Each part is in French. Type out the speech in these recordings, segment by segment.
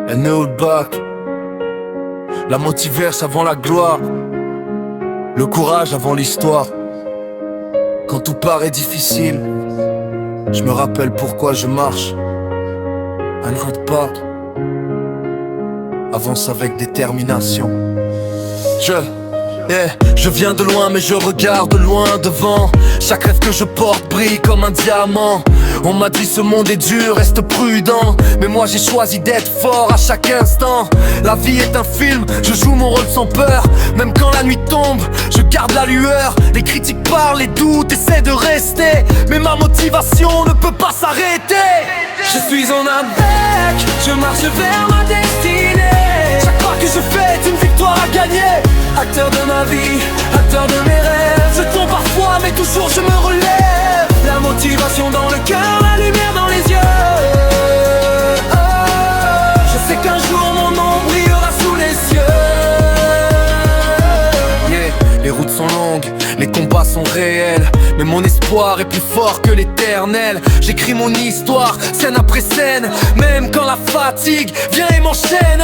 And hold back. La motiverse avant la gloire, le courage avant l'histoire. Quand tout paraît difficile, je me rappelle pourquoi je marche. Un hold back. Avance avec détermination. Je viens de loin mais je regarde loin devant. Chaque rêve que je porte brille comme un diamant. On m'a dit ce monde est dur, reste prudent. Mais moi j'ai choisi d'être fort à chaque instant. La vie est un film, je joue mon rôle sans peur. Même quand la nuit tombe, je garde la lueur. Les critiques parlent, les doutes essaient de rester. Mais ma motivation ne peut pas s'arrêter. Je suis en avec, je marche vers ma destinée. Chaque pas que je fais est une victoire à gagner. Acteur de ma vie, acteur de mes rêves. Je tombe parfois mais toujours je me relève. La motivation dans le cœur, la lumière dans les yeux. Je sais qu'un jour mon nom brillera sous les cieux. Les routes sont longues, les combats sont réels. Mais mon espoir est plus fort que l'éternel. J'écris mon histoire, scène après scène. Même quand la fatigue vient et m'enchaîne.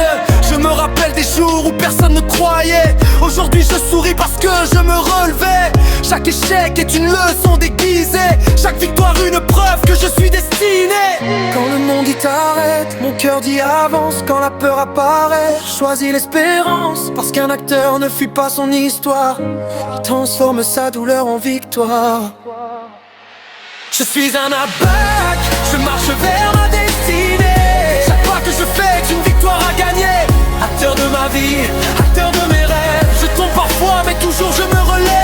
Je me rappelle des jours où personne ne croyait. Aujourd'hui je souris parce que je me relevais. Chaque échec est une leçon déguisée. Chaque victoire une preuve que je suis destiné. Quand le monde dit t'arrête, mon cœur dit avance. Quand la peur apparaît, je choisis l'espérance. Parce qu'un acteur ne fuit pas son histoire, il transforme sa douleur en victoire. Je suis un abac, je marche vers ma destinée. Chaque pas que je fais est une victoire à gagner. Acteur de ma vie, acteur de mes rêves. Je tombe parfois mais toujours je me relève.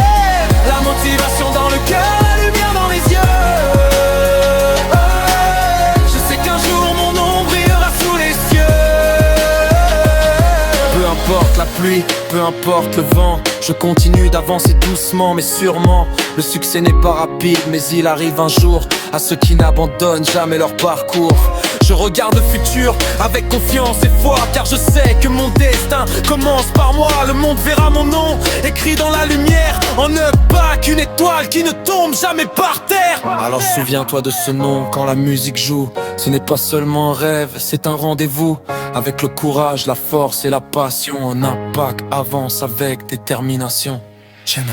La motivation dans le cœur, la lumière dans les yeux. Je sais qu'un jour mon nom brillera sous les cieux. Peu importe la pluie, peu importe le vent, je continue d'avancer doucement mais sûrement. Le succès n'est pas rapide mais il arrive un jour à ceux qui n'abandonnent jamais leur parcours. Je regarde le futur avec confiance et foi, car je sais que mon destin commence par moi. Le monde verra mon nom écrit dans la lumière. En up back, une étoile qui ne tombe jamais par terre. Alors souviens-toi de ce nom quand la musique joue. Ce n'est pas seulement un rêve, c'est un rendez-vous. Avec le courage, la force et la passion, un impact avance avec détermination. J'aime.